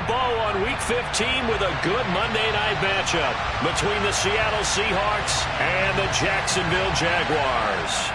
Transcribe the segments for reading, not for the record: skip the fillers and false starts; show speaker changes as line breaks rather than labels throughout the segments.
bow on Week 15 with a good Monday night matchup between the Seattle Seahawks and the Jacksonville Jaguars.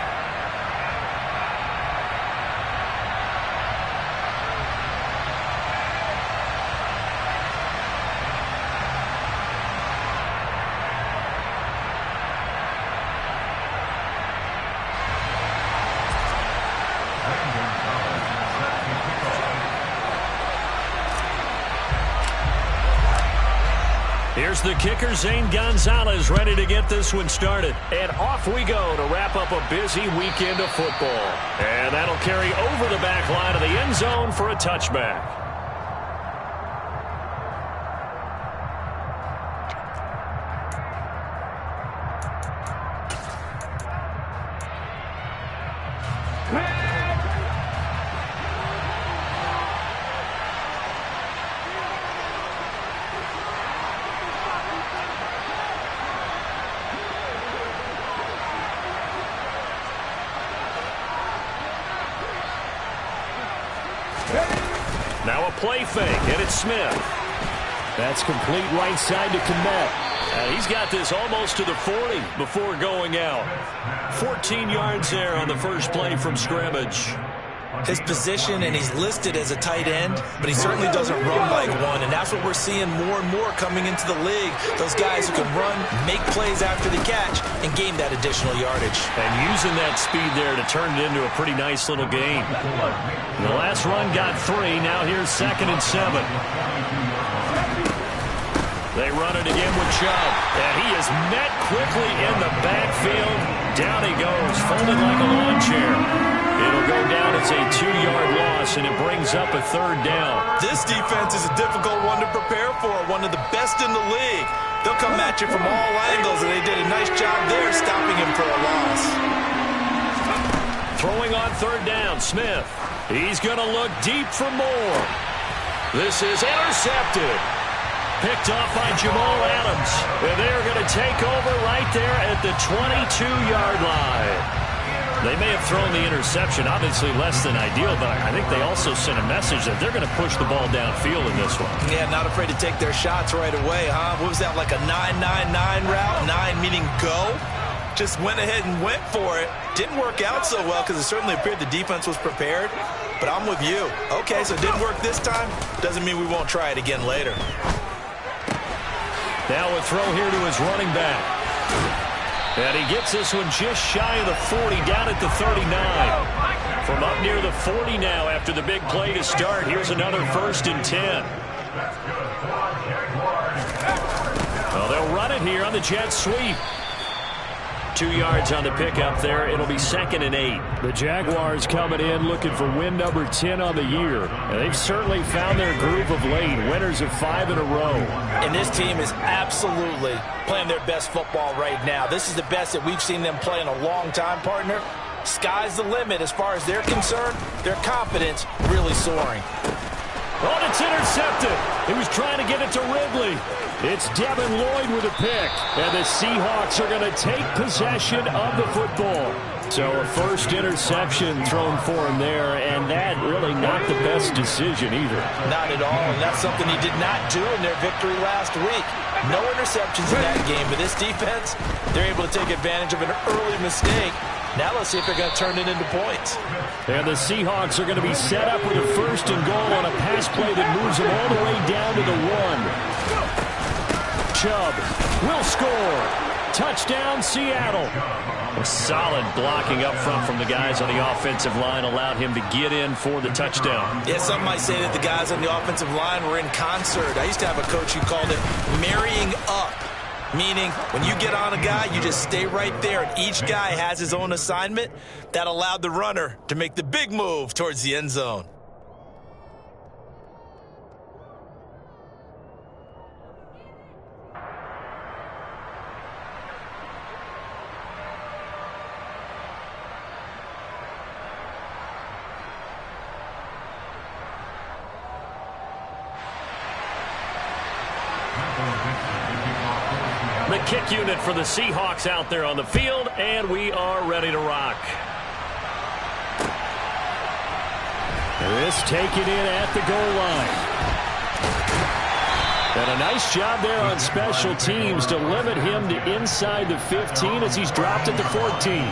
Here's the kicker, Zane Gonzalez, ready to get this one started. And off we go to wrap up a busy weekend of football. And that'll carry over the back line of the end zone for a touchback. Now a play fake, and it's Smith. That's complete right side to Kmet. He's got this almost to the 40 before going out. 14 yards there on the first play from scrimmage.
His position, and he's listed as a tight end, but he certainly doesn't run like one, and that's what we're seeing more and more coming into the league. Those guys who can run, make plays after the catch, and gain that additional yardage.
And using that speed there to turn it into a pretty nice little game. The last run got 3. Now here's 2nd and 7. They run it again with Chubb, and he is met quickly in the backfield. Down he goes, folded like a lawn chair. It'll go down as a 2-yard loss, and it brings up a 3rd down.
This defense is a difficult one to prepare for, one of the best in the league. They'll come at you from all angles, and they did a nice job there stopping him for a loss.
Throwing on 3rd down, Smith. He's going to look deep for more. This is intercepted. Picked off by Jamal Adams. And they're going to take over right there at the 22-yard line. They may have thrown the interception, obviously less than ideal, but I think they also sent a message that they're going to push the ball downfield in this one.
Yeah, not afraid to take their shots right away, huh? What was that, like a 9-9-9 route? 9 meaning go? Just went ahead and went for it. Didn't work out so well because it certainly appeared the defense was prepared. But I'm with you. Okay, so it didn't work this time. Doesn't mean we won't try it again later.
Now a throw here to his running back. And he gets this one just shy of the 40, down at the 39. From up near the 40 now after the big play to start. Here's another 1st and 10. Well, they'll run it here on the jet sweep. 2 yards on the pickup there. It'll be 2nd and 8. The Jaguars coming in looking for win number 10 on the year. And they've certainly found their groove of late. Winners of 5 in a row.
And this team is absolutely playing their best football right now. This is the best that we've seen them play in a long time, partner. Sky's the limit as far as they're concerned. Their confidence really soaring.
Oh, it's intercepted. He was trying to get it to Ridley. It's Devin Lloyd with a pick. And the Seahawks are going to take possession of the football. So a first interception thrown for him there, and that really not the best decision either.
Not at all, and that's something he did not do in their victory last week. No interceptions in that game, but this defense, they're able to take advantage of an early mistake. Now let's see if they're going to turn it into points.
And the Seahawks are going to be set up with a 1st and goal on a pass play that moves them all the way down to the 1. Chubb will score. Touchdown, Seattle. A solid blocking up front from the guys on the offensive line allowed him to get in for the touchdown.
Yeah, some might say that the guys on the offensive line were in concert. I used to have a coach who called it marrying up, meaning when you get on a guy, you just stay right there, and each guy has his own assignment. That allowed the runner to make the big move towards the end zone.
The kick unit for the Seahawks out there on the field, and we are ready to rock. This taken in at the goal line. And a nice job there on special teams to limit him to inside the 15 as he's dropped at the 14.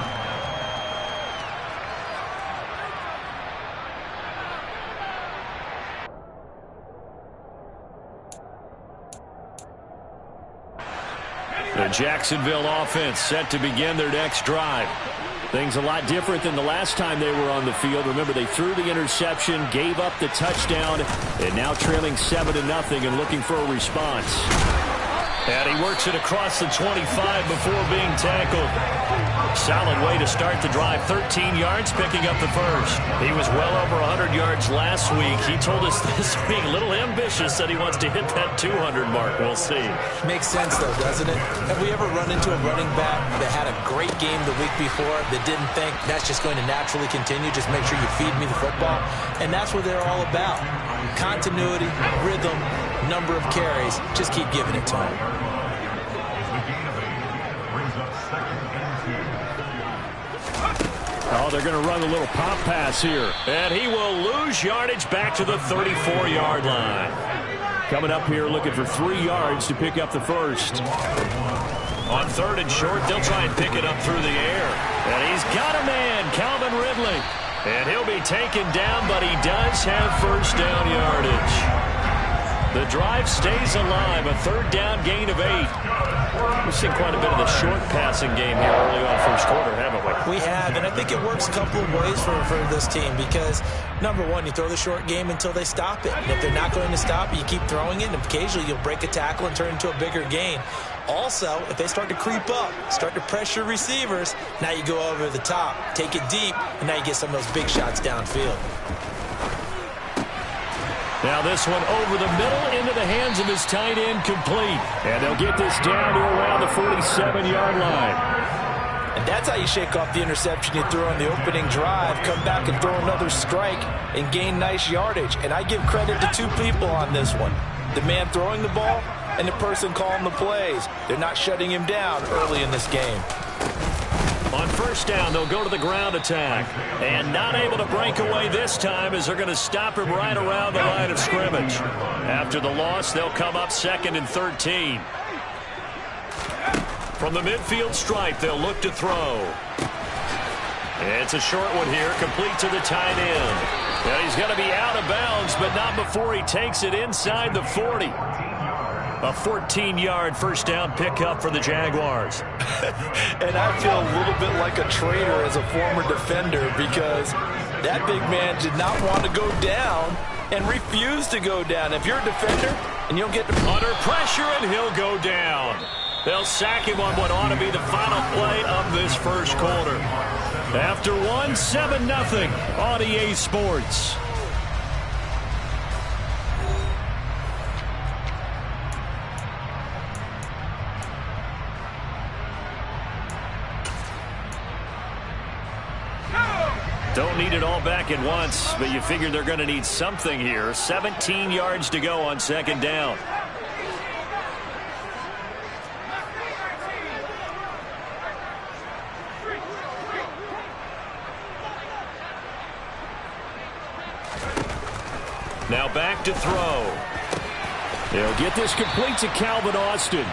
The Jacksonville offense set to begin their next drive. Things a lot different than the last time they were on the field. Remember, they threw the interception, gave up the touchdown, and now trailing 7-0 and looking for a response. And he works it across the 25 before being tackled. Solid way to start the drive. 13 yards, picking up the first. He was well over 100 yards last week. He told us this week, a little ambitious, that he wants to hit that 200 mark. We'll see.
Makes sense, though, doesn't it? Have we ever run into a running back that had a great game the week before that didn't think that's just going to naturally continue? Just make sure you feed me the football. And that's what they're all about. Continuity, rhythm, number of carries. Just keep giving it to him.
Oh, they're going to run a little pop pass here. And he will lose yardage back to the 34-yard line. Coming up here looking for 3 yards to pick up the first. On 3rd and short, they'll try and pick it up through the air. And he's got a man, Calvin Ridley. And he'll be taken down, but he does have first down yardage. The drive stays alive, a 3rd down gain of 8. We've seen quite a bit of the short passing game here early on first quarter, haven't we?
We have, and I think it works a couple of ways for this team because, number one, you throw the short game until they stop it. And if they're not going to stop it, you keep throwing it, and occasionally you'll break a tackle and turn it into a bigger gain. Also, if they start to creep up, start to pressure receivers, now you go over the top, take it deep, and now you get some of those big shots downfield.
Now this one over the middle into the hands of his tight end, complete. And they'll get this down to around the 47-yard line.
And that's how you shake off the interception you threw on the opening drive, come back and throw another strike and gain nice yardage. And I give credit to 2 people on this one. The man throwing the ball and the person calling the plays. They're not shutting him down early in this game.
On first down, they'll go to the ground attack. And not able to break away this time as they're going to stop him right around the line of scrimmage. After the loss, they'll come up 2nd and 13. From the midfield stripe, they'll look to throw. It's a short one here, complete to the tight end. And he's going to be out of bounds, but not before he takes it inside the 40. A 14-yard first down pickup for the Jaguars.
And I feel a little bit like a traitor as a former defender because that big man did not want to go down and refused to go down. If you're a defender and you don't get
under pressure, and he'll go down. They'll sack him on what ought to be the final play of this first quarter. After 7-0 on EA Sports. Don't need it all back at once, but you figure they're going to need something here. 17 yards to go on 2nd down. Now back to throw. They'll get this complete to Calvin Austin.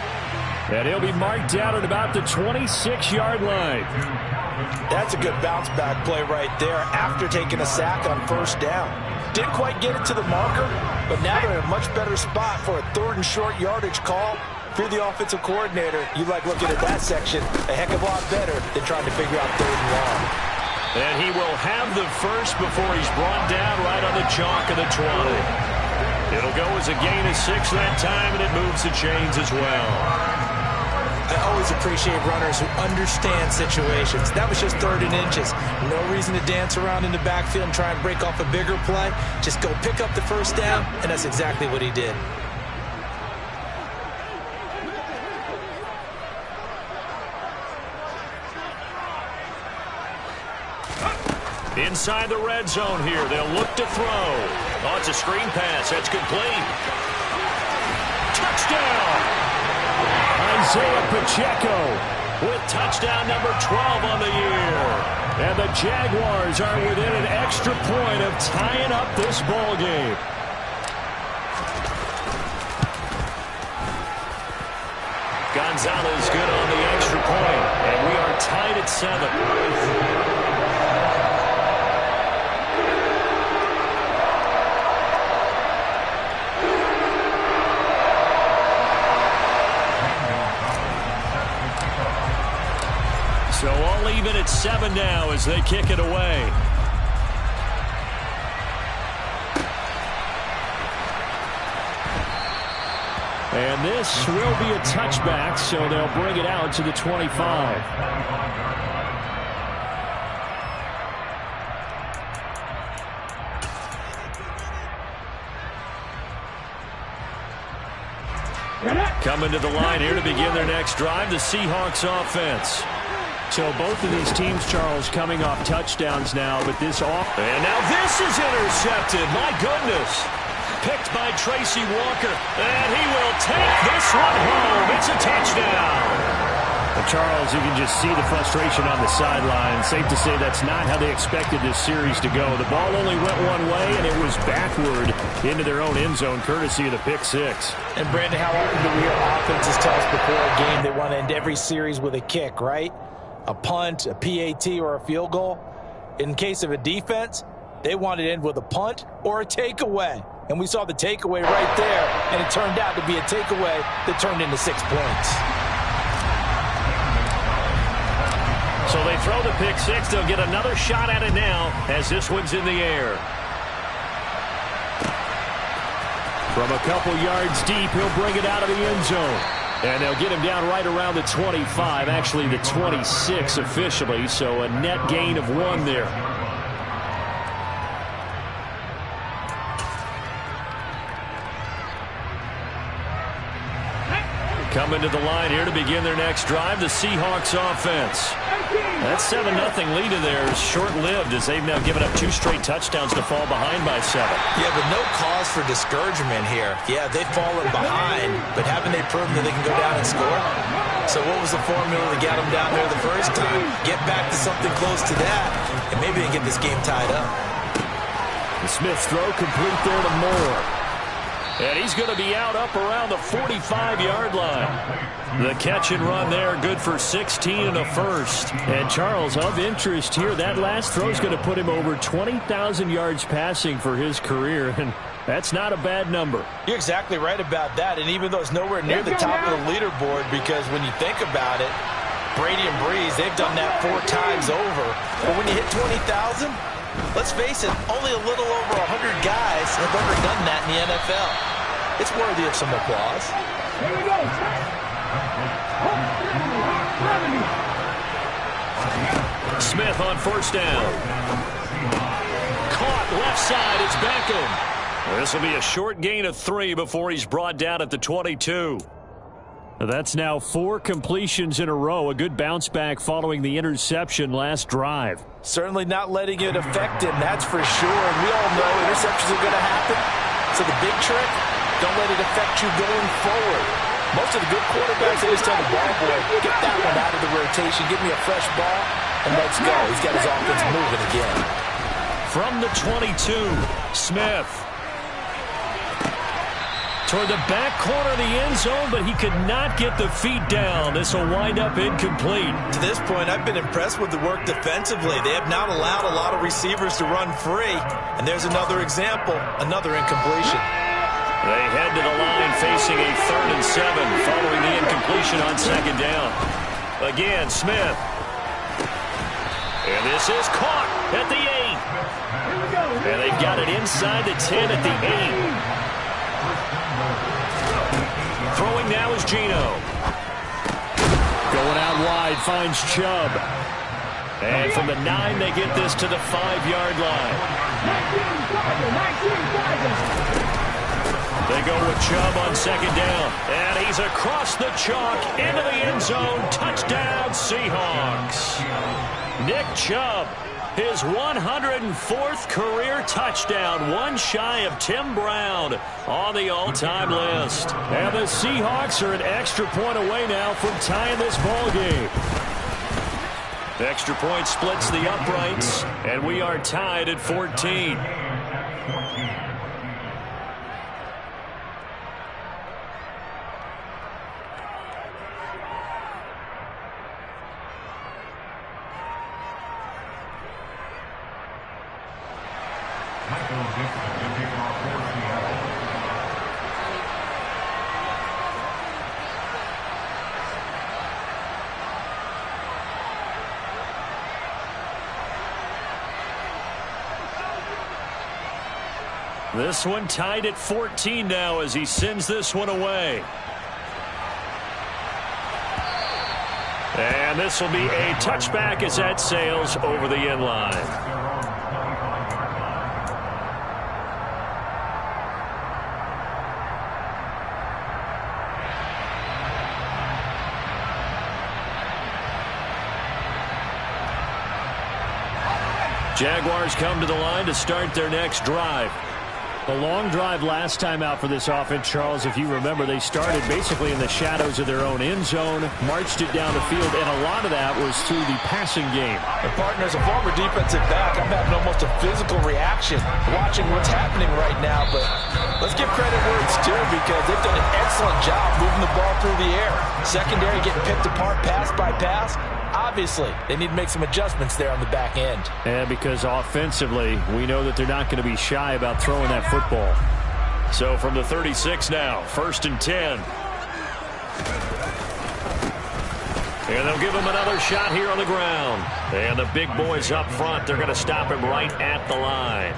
And he'll be marked down at about the 26-yard line.
That's a good bounce-back play right there after taking a sack on first down. Didn't quite get it to the marker, but now they're in a much better spot for a 3rd and short yardage call. If you're the offensive coordinator, you like looking at that section a heck of a lot better than trying to figure out 3rd and long.
And he will have the first before he's brought down right on the chalk of the 20. It'll go as a gain of 6 that time, and it moves the chains as well.
I always appreciate runners who understand situations. That was just 3rd and inches. No reason to dance around in the backfield and try and break off a bigger play. Just go pick up the first down, and that's exactly what he did.
Inside the red zone here, they'll look to throw. Oh, it's a screen pass. That's complete. Touchdown! Isaiah Pacheco with touchdown number 12 on the year. And the Jaguars are within an extra point of tying up this ball game. Gonzalez good on the extra point, and we are tied at 7. So all even at 7 now as they kick it away. And this will be a touchback, so they'll bring it out to the 25. Coming to the line here to begin their next drive, the Seahawks offense. So both of these teams, Charles, coming off touchdowns now, but this off. And now this is intercepted. My goodness. Picked by Tracy Walker, and he will take this one home. It's a touchdown. Well, Charles, you can just see the frustration on the sideline. Safe to say that's not how they expected this series to go. The ball only went one way, and it was backward into their own end zone, courtesy of the pick six.
And, Brandon, how often do we hear offenses tell us before a game they want to end every series with a kick, right? A punt, a PAT, or a field goal. In case of a defense, they want to end with a punt or a takeaway. And we saw the takeaway right there, and it turned out to be a takeaway that turned into 6 points.
So they throw the pick six. They'll get another shot at it now as this one's in the air. From a couple yards deep, he'll bring it out of the end zone. And they'll get him down right around the 25, actually the 26 officially, so a net gain of 1 there. Coming to the line here to begin their next drive, the Seahawks offense. That 7-0 lead of theirs short-lived as they've now given up 2 straight touchdowns to fall behind by 7.
Yeah, but no cause for discouragement here. Yeah, they've fallen behind, but haven't they proven that they can go down and score? So what was the formula to get them down there the first time? Get back to something close to that, and maybe they can get this game tied up.
The Smith throw complete there to Moore. And he's going to be out up around the 45-yard line. The catch and run there, good for 16 and a first. And Charles, of interest here, that last throw is going to put him over 20,000 yards passing for his career, and that's not a bad number.
You're exactly right about that, and even though it's nowhere near the top of the leaderboard, because when you think about it, Brady and Breeze, they've done that 4 times over. But when you hit 20,000, let's face it, only a little over 100 guys have ever done that in the NFL. It's worthy of some applause.
Here we go.
Smith on first down. Caught left side. It's Beckham. This will be a short gain of 3 before he's brought down at the 22. That's now 4 completions in a row. A good bounce back following the interception last drive.
Certainly not letting it affect him, that's for sure. And we all know interceptions are going to happen. So the big trick, don't let it affect you going forward. Most of the good quarterbacks, they just tell the ball boy, get that one out of the rotation, give me a fresh ball, and let's go. He's got his offense moving again.
From the 22, Smith. Toward the back corner of the end zone, but he could not get the feet down. This will wind up incomplete.
To this point, I've been impressed with the work defensively. They have not allowed a lot of receivers to run free. And there's another example, another incompletion.
They head to the line facing a 3rd and 7 following the incompletion on 2nd down. Again, Smith. And this is caught at the 8. And they've got it inside the 10 at the 8. Throwing now is Geno. Going out wide, finds Chubb. And from the 9, they get this to the 5-yard line. They go with Chubb on 2nd down. And he's across the chalk into the end zone. Touchdown, Seahawks. Nick Chubb, his 104th career touchdown, one shy of Tim Brown on the all-time list. And the Seahawks are an extra point away now from tying this ball game. Extra point splits the uprights, and we are tied at 14. This one tied at 14 now as he sends this one away. And this will be a touchback as that sails over the end line. Jaguars come to the line to start their next drive.
A long drive last time out for this offense, Charles. If you remember, they started basically in the shadows of their own end zone, marched it down the field, and a lot of that was through the passing game.
And partner, as a former defensive back, I'm having almost a physical reaction watching what's happening right now. But let's give credit where it's due because they've done an excellent job moving the ball through the air. Secondary getting picked apart pass by pass. Obviously, they need to make some adjustments there on the back end.
And because offensively, we know that they're not going to be shy about throwing that football.
So from the 36 now, 1st and 10. And they'll give him another shot here on the ground. And the big boys up front, they're going to stop him right at the line.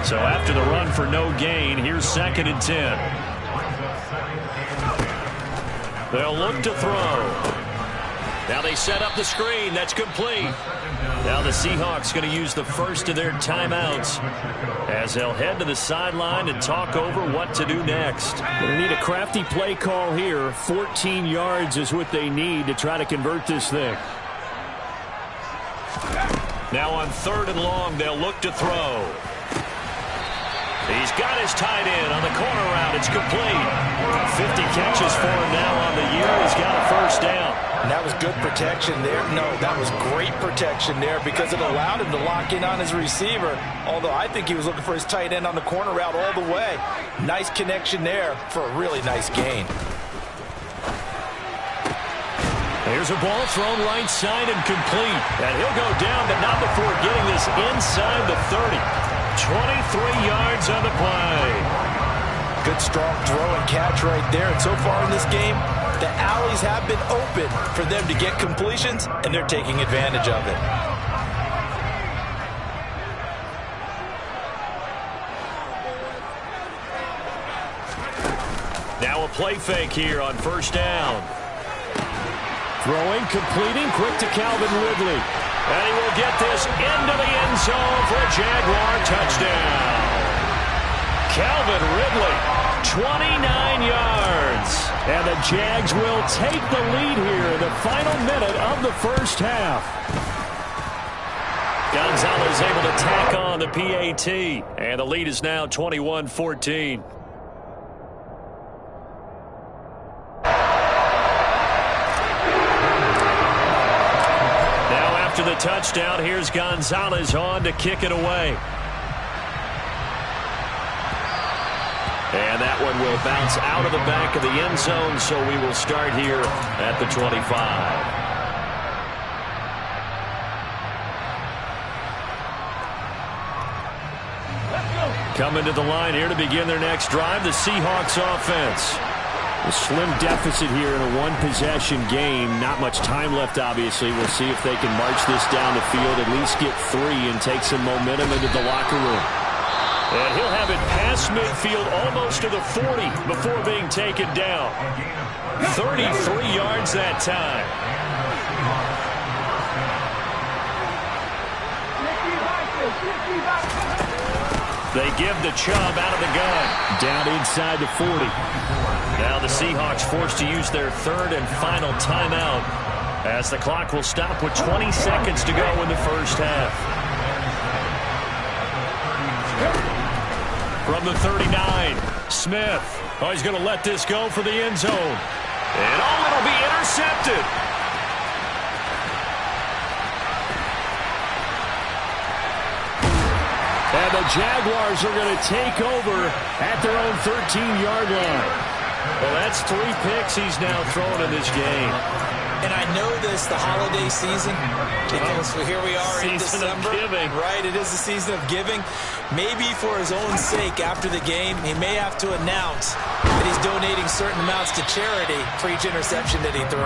So after the run for no gain, here's 2nd and 10. They'll look to throw. Now they set up the screen. That's complete. Now the Seahawks going to use the first of their timeouts as they'll head to the sideline and talk over what to do next.
They need a crafty play call here. 14 yards is what they need to try to convert this thing.
Now on 3rd and long, they'll look to throw. He's got his tight end on the corner route. It's complete. 50 catches for him now on the year. He's got a 1st down.
And that was good protection there. No, that was great protection there because it allowed him to lock in on his receiver. Although I think he was looking for his tight end on the corner route all the way. Nice connection there for a really nice gain.
There's a ball thrown right side and complete. And he'll go down, but not before getting this inside the 30. 23 yards on the play.
Good strong throw and catch right there. And so far in this game, the alleys have been open for them to get completions, and they're taking advantage of it.
Now a play fake here on 1st down.
Throwing, completing, quick to Calvin Ridley.
And he will get this into the end zone for a Jaguar touchdown. Calvin Ridley, 29 yards.
And the Jags will take the lead here in the final minute of the 1st half.
Gonzalez able to tack on the PAT. And the lead is now 21-14. To the touchdown, here's Gonzalez on to kick it away. And that one will bounce out of the back of the end zone, so we will start here at the 25. Coming to the line here to begin their next drive, the Seahawks offense.
A slim deficit here in a one-possession game. Not much time left, obviously. We'll see if they can march this down the field, at least get 3 and take some momentum into the locker room.
And he'll have it past midfield almost to the 40 before being taken down. 33 yards that time. They give the Chubb out of the gun.
Down inside the 40.
Now the Seahawks forced to use their 3rd and final timeout as the clock will stop with 20 seconds to go in the 1st half. From the 39, Smith. Oh, he's going to let this go for the end zone. And it'll be intercepted.
And the Jaguars are going to take over at their own 13-yard line.
Well, that's 3 picks he's now thrown in this game.
And I know this, the holiday season, because here we are in December. Right, it is the season of giving. Maybe for his own sake, after the game, he may have to announce that he's donating certain amounts to charity for each interception that he threw.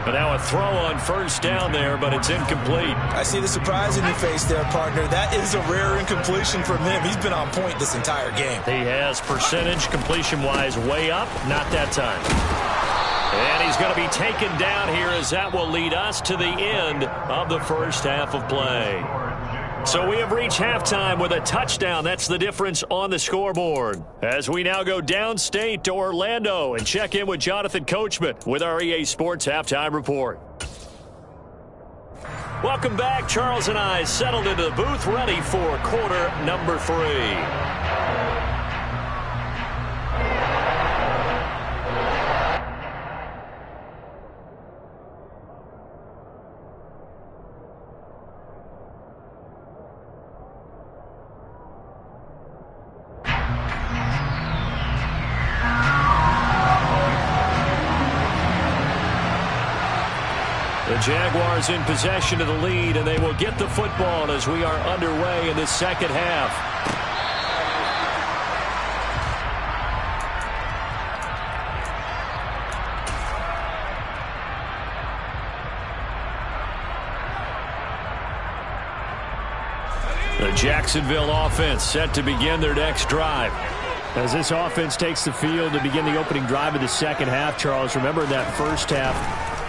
But now a throw on first down there, but it's incomplete.
I see the surprise in your face there, partner. That is a rare incompletion from him. He's been on point this entire game.
He has percentage completion-wise way up, not that time. And he's going to be taken down here as that will lead us to the end of the first half of play. So we have reached halftime with a touchdown. That's the difference on the scoreboard. As we now go downstate to Orlando and check in with Jonathan Coachman with our EA Sports Halftime Report. Welcome back. Charles and I settled into the booth ready for quarter number 3. The Jaguars in possession of the lead, and they will get the football as we are underway in the second half. The Jacksonville offense set to begin their next drive. As this offense takes the field to begin the opening drive of the second half, Charles, remember that first half,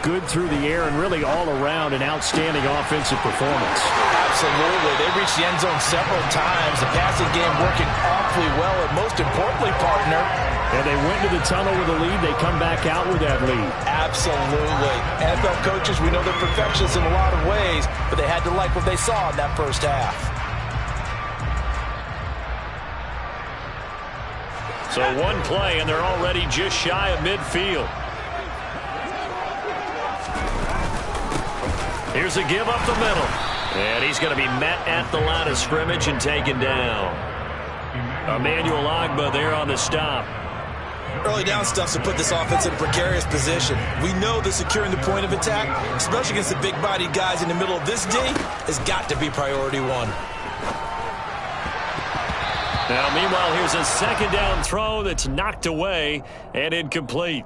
good through the air and really all around an outstanding offensive performance.
Absolutely. They reached the end zone several times. The passing game working awfully well, and most importantly, partner.
And they went to the tunnel with a lead. They come back out with that lead.
Absolutely. NFL coaches, we know they're perfectionists in a lot of ways, but they had to like what they saw in that first half.
So one play, and they're already just shy of midfield. Here's a give up the middle. And he's going to be met at the line of scrimmage and taken down. Emmanuel Ogbah there on the stop.
Early down stuffs to put this offense in a precarious position. We know that securing the point of attack, especially against the big-bodied guys in the middle of this D, has got to be priority one.
Now, meanwhile, here's a second down throw that's knocked away and incomplete.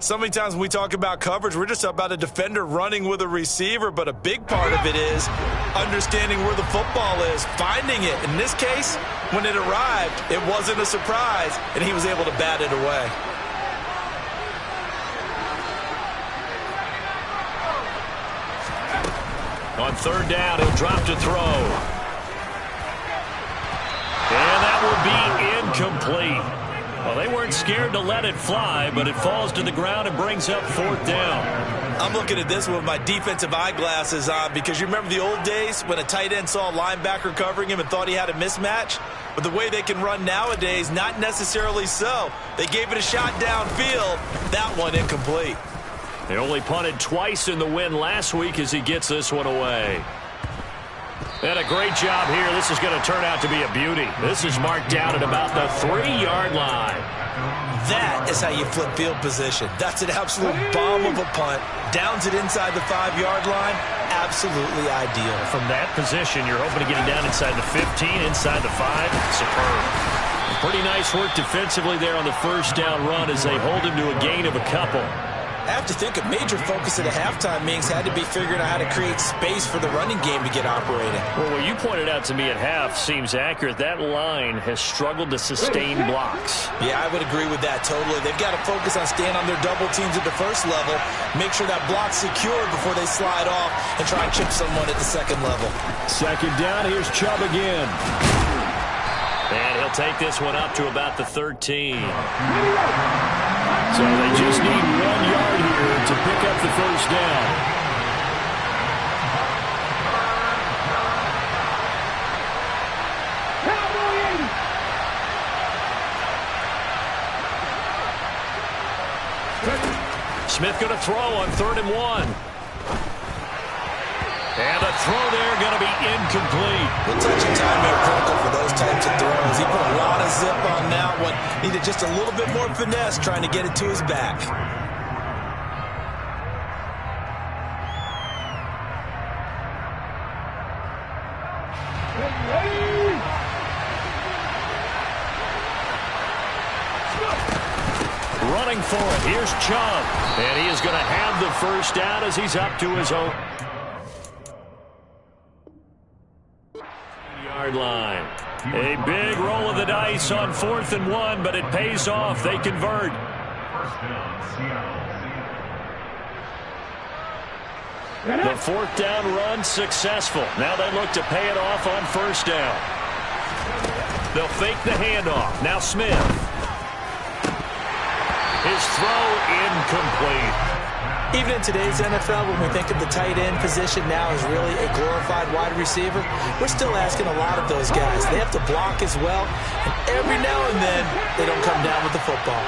So many times when we talk about coverage, we're just about a defender running with a receiver, but a big part of it is understanding where the football is, finding it. In this case, when it arrived, it wasn't a surprise, and he was able to bat it away.
On third down, he'll drop to throw. And that will be incomplete. Well, they weren't scared to let it fly, but it falls to the ground and brings up fourth down.
I'm looking at this with my defensive eyeglasses on because you remember the old days when a tight end saw a linebacker covering him and thought he had a mismatch? But the way they can run nowadays, not necessarily so. They gave it a shot downfield. That one incomplete.
They only punted twice in the win last week as he gets this one away. And a great job here. This is going to turn out to be a beauty. This is marked down at about the 3-yard line.
That is how you flip field position. That's an absolute bomb of a punt. Downs it inside the 5-yard line. Absolutely ideal.
From that position, you're hoping to get it down inside the 15, inside the 5. Superb. Pretty nice work defensively there on the first down run as they hold him to a gain of a couple.
I have to think a major focus at a halftime meetings had to be figuring out how to create space for the running game to get operating.
Well, what you pointed out to me at half seems accurate. That line has struggled to sustain blocks.
Yeah, I would agree with that totally. They've got to focus on staying on their double teams at the first level, make sure that block's secured before they slide off and try and chip someone at the second level.
Second down, here's Chubb again.
And he'll take this one up to about the 13.
So they just need 1 yard here to pick up the first down.
Smith going to throw on 3rd and 1. And the throw there going to be incomplete.
The touch and time are critical for those types of throws. He put a lot of zip on that one. Needed just a little bit more finesse trying to get it to his back.
Running for it. Here's Chubb. And he is going to have the first down as he's up to his own yard line. A big roll of the dice on 4th and 1, but it pays off. They convert. The 4th down run successful. Now they look to pay it off on 1st down. They'll fake the handoff. Now Smith. His throw incomplete.
Even in today's NFL, when we think of the tight end position now as really a glorified wide receiver, we're still asking a lot of those guys. They have to block as well, and every now and then they don't come down with the football.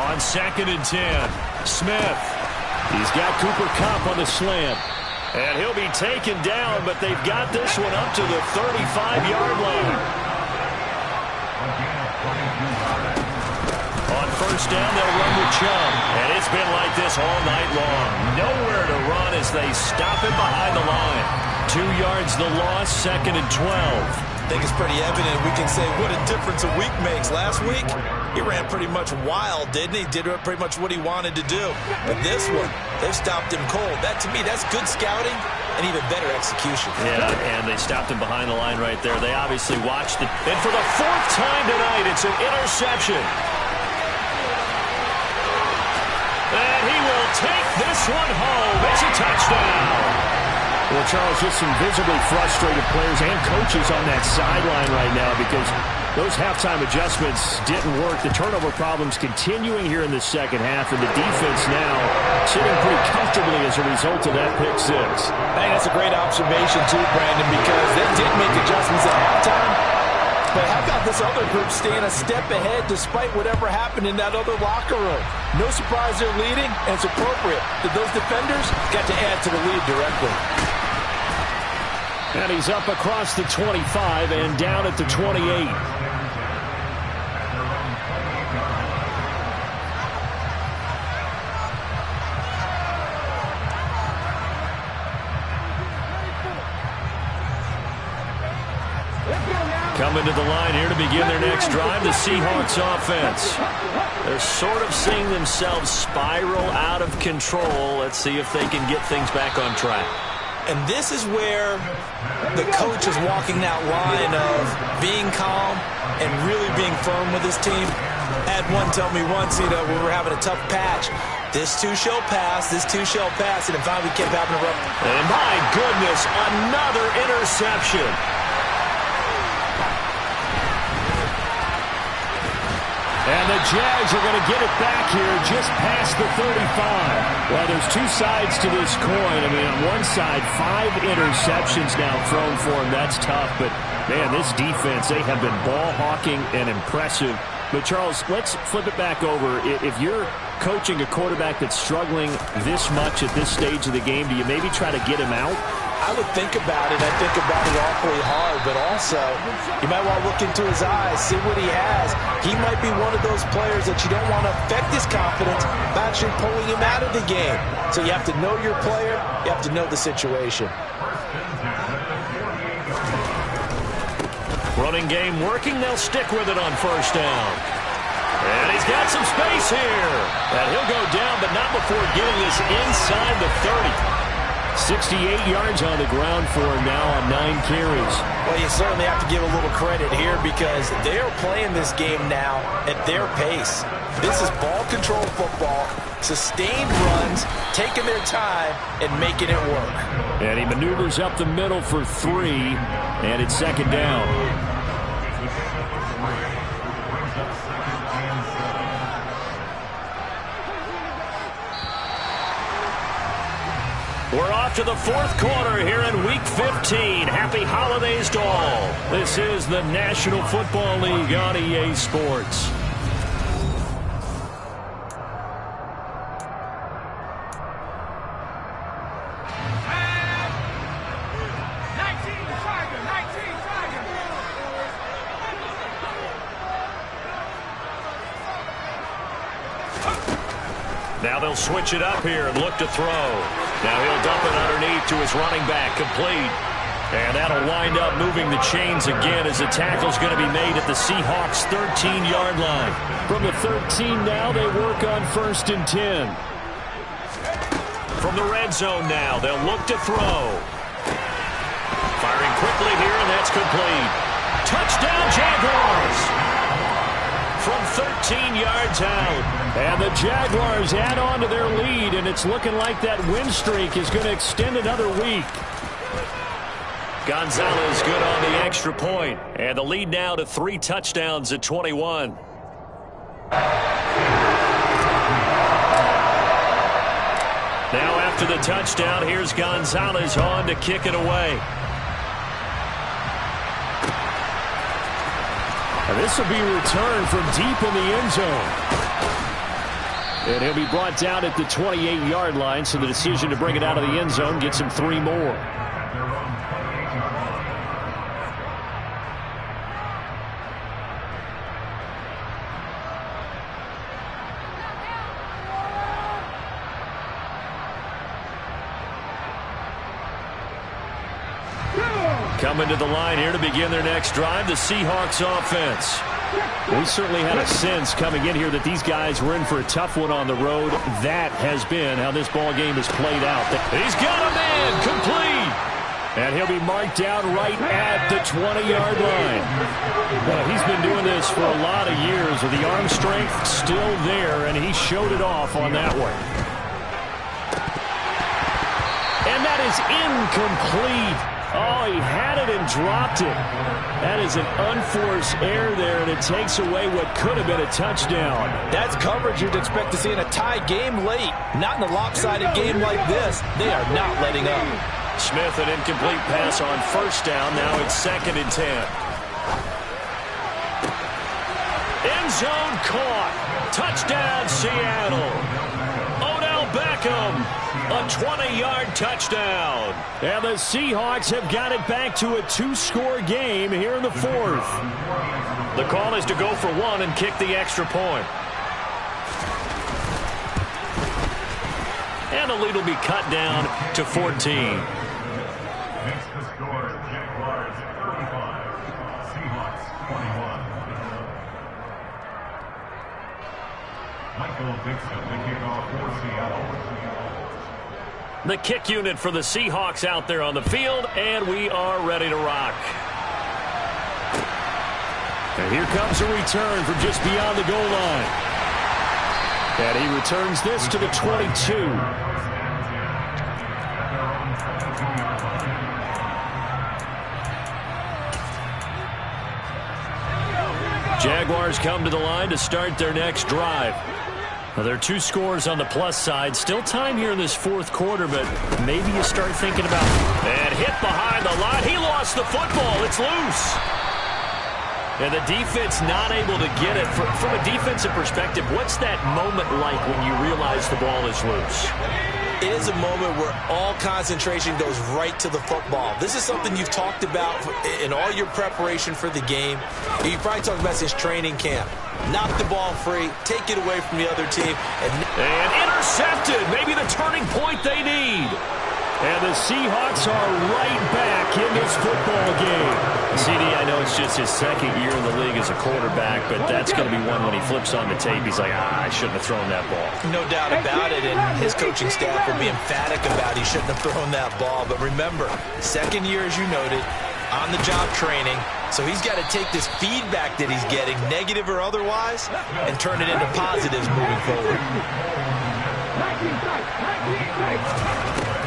On 2nd and 10, Smith. He's got Cooper Kupp on the slant. And he'll be taken down, but they've got this one up to the 35-yard line. On 1st down, they'll run with Chubb. And it's been like this all night long. Nowhere to run as they stop him behind the line. 2 yards the loss, 2nd and 12.
I think it's pretty evident. We can say what a difference a week makes. Last week, he ran pretty much wild, didn't he? Did pretty much what he wanted to do. But this one, they've stopped him cold. That, to me, that's good scouting and even better execution.
Yeah, and they stopped him behind the line right there. They obviously watched it. And for the 4th time tonight, it's an interception. And he will take this one home. It's a touchdown.
Well, Charles, just some visibly frustrated players and coaches on that sideline right now because those halftime adjustments didn't work. The turnover problems continuing here in the second half, and the defense now sitting pretty comfortably as a result of that pick six.
I think that's a great observation, too, Brandon, because they did make adjustments at halftime. But how about this other group staying a step ahead despite whatever happened in that other locker room? No surprise they're leading, and it's appropriate that those defenders got to add to the lead directly.
And he's up across the 25 and down at the 28.
Coming to the line here to begin their next drive, the Seahawks offense. They're sort of seeing themselves spiral out of control. Let's see if they can get things back on track.
And this is where the coach is walking that line of being calm and really being firm with his team. I had one tell me once, we were having a tough patch. This too shall pass, this too shall pass, and finally kept having a rough.
And my goodness, another interception.
And the Jags are going to get it back here just past the 35. Well, there's two sides to this coin. I mean, on one side, 5 interceptions now thrown for him. That's tough. But, man, this defense, they have been ball hawking and impressive. But, Charles, let's flip it back over. If you're coaching a quarterback that's struggling this much at this stage of the game, do you maybe try to get him out?
I would think about it. I think about it awfully hard, but also you might want to look into his eyes, see what he has. He might be one of those players that you don't want to affect his confidence by actually pulling him out of the game. So you have to know your player. You have to know the situation.
Running game working. They'll stick with it on 1st down. And he's got some space here. And he'll go down, but not before getting this inside the 30. 68 yards on the ground for him now on 9 carries.
Well, you certainly have to give a little credit here because they are playing this game now at their pace. This is ball control football, sustained runs, taking their time, and making it work.
And he maneuvers up the middle for 3, and it's 2nd down.
We're off to the 4th quarter here in Week 15. Happy holidays to all. This is the National Football League on EA Sports. Now they'll switch it up here and look to throw. Now he'll dump it underneath to his running back, complete. And that'll wind up moving the chains again as the tackle's going to be made at the Seahawks' 13-yard line.
From the 13 now, they work on 1st and 10.
From the red zone now, they'll look to throw. Firing quickly here, and that's complete. Touchdown, Jaguars! From 13 yards out.
And the Jaguars add on to their lead, and it's looking like that win streak is going to extend another week.
Gonzalez good on the extra point, and the lead now to 3 touchdowns at 21. Now after the touchdown, here's Gonzalez on to kick it away.
And this will be returned from deep in the end zone. And he'll be brought down at the 28-yard line, so the decision to bring it out of the end zone gets him 3 more.
Coming to the line here to begin their next drive, the Seahawks offense.
We certainly had a sense coming in here that these guys were in for a tough one on the road. That has been how this ball game has played out.
He's got a man complete.
And he'll be marked down right at the 20-yard line. Well, he's been doing this for a lot of years with the arm strength still there, and he showed it off on that one. And that is incomplete. Oh, he had it and dropped it. That is an unforced error there, and it takes away what could have been a touchdown.
That's coverage you'd expect to see in a tie game late. Not in a lopsided game like this. They are not letting up.
Smith, an incomplete pass on 1st down. Now it's 2nd and 10. End zone caught. Touchdown, Seattle. Odell Beckham. A 20-yard touchdown.
And the Seahawks have got it back to a 2-score game here in the 4th.
The call is to go for 1 and kick the extra point. And the lead will be cut down to 14.
Next to score, Jaguars 35, Seahawks 21. Michael Dixon, the kickoff for Seattle.
The kick unit for the Seahawks out there on the field, and we are ready to rock.
And here comes a return from just beyond the goal line. And he returns this to the 22.
Jaguars come to the line to start their next drive. Well, there are 2 scores on the plus side. Still time here in this 4th quarter, but maybe you start thinking about and hit behind the line. He lost the football. It's loose. And the defense not able to get it. From a defensive perspective, what's that moment like when you realize the ball is loose?
It is a moment where all concentration goes right to the football. This is something you've talked about in all your preparation for the game. You probably talked about since training camp. Knock the ball free, take it away from the other team.
And intercepted. Maybe the turning point they need.
And the Seahawks are right back in this football game.
CD, I know it's just his 2nd year in the league as a quarterback, but that's going to be one when he flips on the tape. He's like, I shouldn't have thrown that ball.
No doubt about it, and his coaching staff will be emphatic about he shouldn't have thrown that ball. But remember, 2nd year, as you noted, on-the-job training. So he's got to take this feedback that he's getting, negative or otherwise, and turn it into positives moving forward.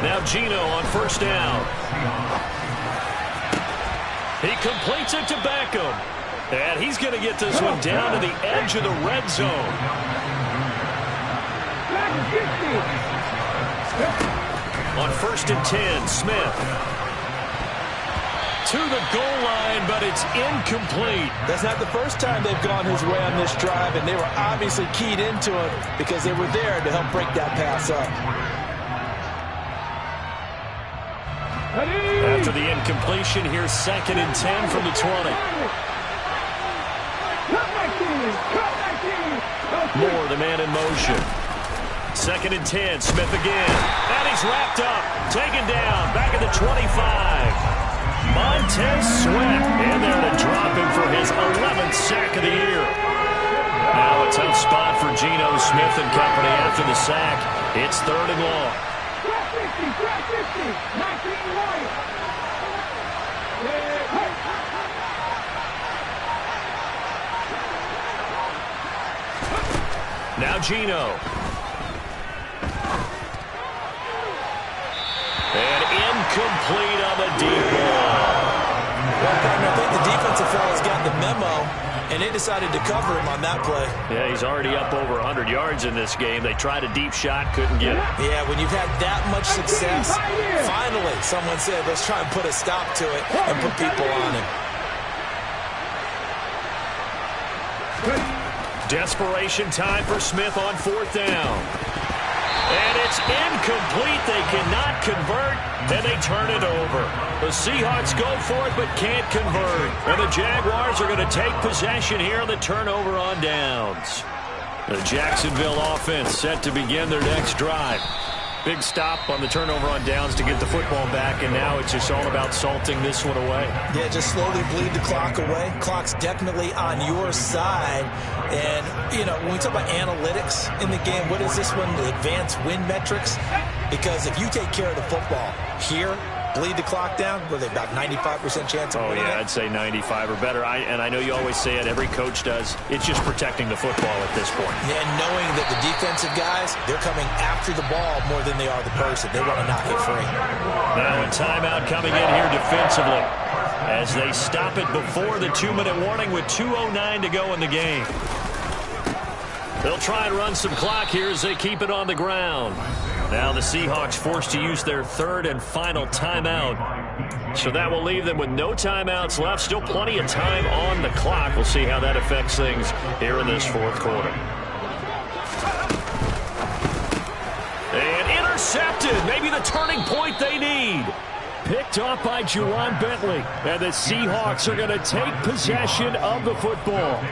Now Geno on 1st down. He completes it to Beckham. And he's going to get this one down to the edge of the red zone. On 1st and 10, Smith. To the goal line, but it's incomplete.
That's not the first time they've gone his way on this drive, and they were obviously keyed into it because they were there to help break that pass up.
After the incompletion, here's 2nd and 10 from the 20. Moore, the man in motion. 2nd and 10, Smith again. And he's wrapped up, taken down, back at the 25.
Montez Sweat in there to drop him for his 11th sack of the year. Now a tough spot for Geno Smith and company after the sack. It's 3rd and long. Now Geno. And incomplete on the deep ball.
Well, I think the defensive fellas got the memo, and they decided to cover him on that play.
Yeah, he's already up over 100 yards in this game. They tried a deep shot, couldn't get it.
Yeah, when you've had that much success, finally someone said, let's try and put a stop to it and put people on him.
Desperation time for Smith on 4th down. And it's incomplete. They cannot convert, and they turn it over. The Seahawks go for it but can't convert. And the Jaguars are going to take possession here on the turnover on downs. The Jacksonville offense set to begin their next drive. Big stop on the turnover on downs to get the football back, and now it's just all about salting this one away.
Yeah, just slowly bleed the clock away. Clock's definitely on your side. And, you know, when we talk about analytics in the game, what is this one? The advanced win metrics? Because if you take care of the football here, bleed the clock down, were they about 95% chance of winning?
Oh, yeah, I'd say 95 or better. And I know you always say it, every coach does. It's just protecting the football at this point.
Yeah, and knowing that the defensive guys, they're coming after the ball more than they are the person. They want to knock it free.
Now a timeout coming in here defensively as they stop it before the 2-minute warning with 2:09 to go in the game. They'll try and run some clock here as they keep it on the ground. Now the Seahawks forced to use their 3rd and final timeout. So that will leave them with no timeouts left. Still plenty of time on the clock. We'll see how that affects things here in this 4th quarter. And intercepted. Maybe the turning point they need. Picked off by Juwan Bentley. And the Seahawks are going to take possession of the football.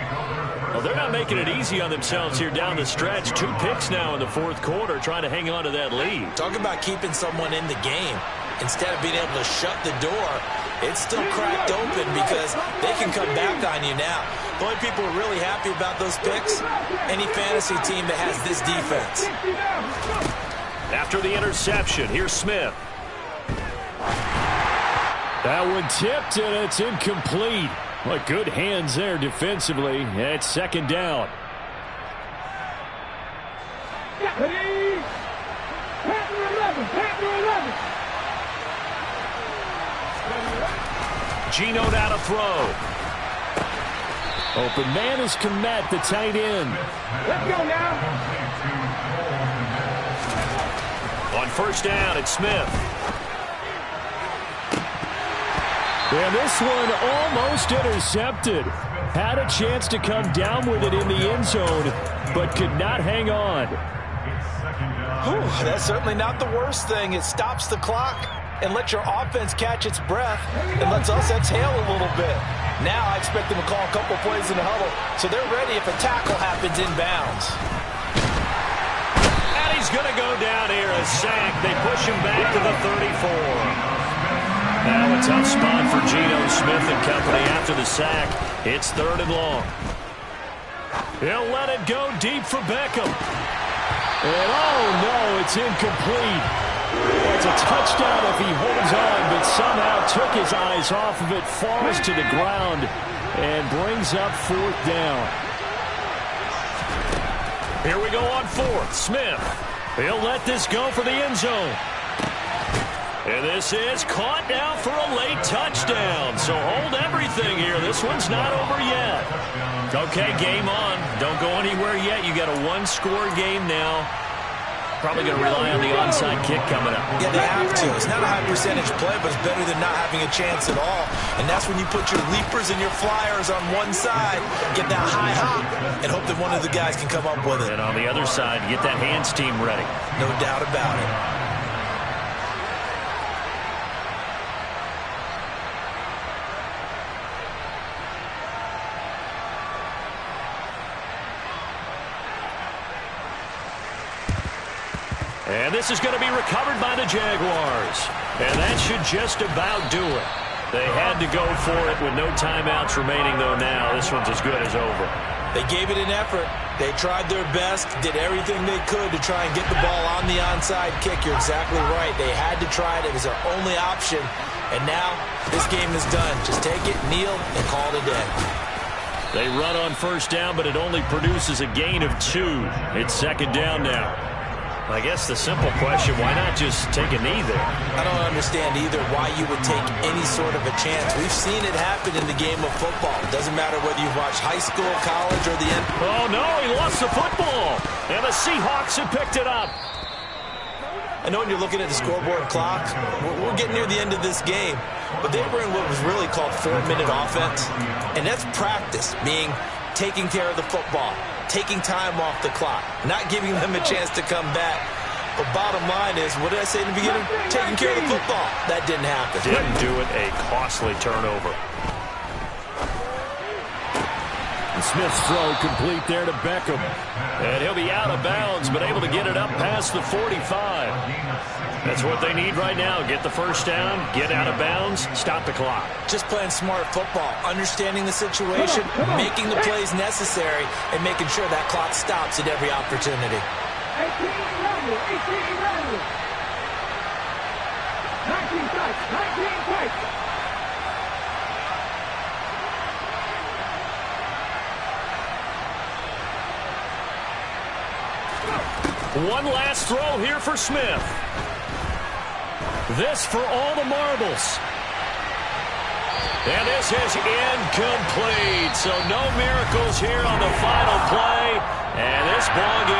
Well, they're not making it easy on themselves here down the stretch. 2 picks now in the 4th quarter, trying to hang on to that lead.
Talk about keeping someone in the game. Instead of being able to shut the door, it's still cracked open because they can come back on you now. The only people who are really happy about those picks, any fantasy team that has this defense.
After the interception, here's Smith. That one tipped, and it's incomplete. Well, good hands there defensively. It's 2nd down. Geno now to throw. Open man is Kmet, the tight end.
Let's go now.
On 1st down, it's Smith. And this one almost intercepted. Had a chance to come down with it in the end zone, but could not hang on.
Whew, that's certainly not the worst thing. It stops the clock and lets your offense catch its breath and lets us exhale a little bit. Now I expect them to call a couple plays in the huddle so they're ready if a tackle happens inbounds.
And he's going to go down here, a sack. They push him back to the 34. Now a tough spot for Geno Smith and company after the sack. It's 3rd and long. He'll let it go deep for Beckham. And oh no, it's incomplete. It's a touchdown if he holds on, but somehow took his eyes off of it, falls to the ground, and brings up 4th down. Here we go on 4th. Smith. He'll let this go for the end zone. And this is caught now for a late touchdown. So hold everything here. This one's not over yet. Okay, game on. Don't go anywhere yet. You got a 1-score game now. Probably going to rely on the onside kick coming up.
Yeah, they have to. It's not a high percentage play, but it's better than not having a chance at all. And that's when you put your leapers and your flyers on one side, get that high hop, and hope that one of the guys can come up with it.
And on the other side, get that hands team ready.
No doubt about it.
And this is going to be recovered by the Jaguars. And that should just about do it.
They had to go for it with no timeouts remaining, though. Now this one's as good as over.
They gave it an effort. They tried their best, did everything they could to try and get the ball on the onside kick. You're exactly right. They had to try it. It was their only option. And now this game is done. Just take it, kneel, and call it a day.
They run on first down, but it only produces a gain of 2. It's second down now. I guess the simple question, why not just take a knee there?
I don't understand either why you would take any sort of a chance. We've seen it happen in the game of football. It doesn't matter whether you watch high school, college, or the NFL.
Oh, no, he lost the football. And the Seahawks have picked it up.
I know when you're looking at the scoreboard clock, we're getting near the end of this game, but they were in what was really called 4-minute offense, and that's practice, meaning taking care of the football, taking time off the clock, not giving them a chance to come back. But bottom line is, what did I say in the beginning? Taking care of the football. That didn't happen.
Didn't do it. A costly turnover.
And Smith's throw complete there to Beckham.
And he'll be out of bounds, but able to get it up past the 45. That's what they need right now. Get the first down, get out of bounds, stop the clock.
Just playing smart football, understanding the situation, making the plays necessary, and making sure that clock stops at every opportunity.
1 last throw here for Smith. This for all the marbles. And this is incomplete. So no miracles here on the final play. And this ball game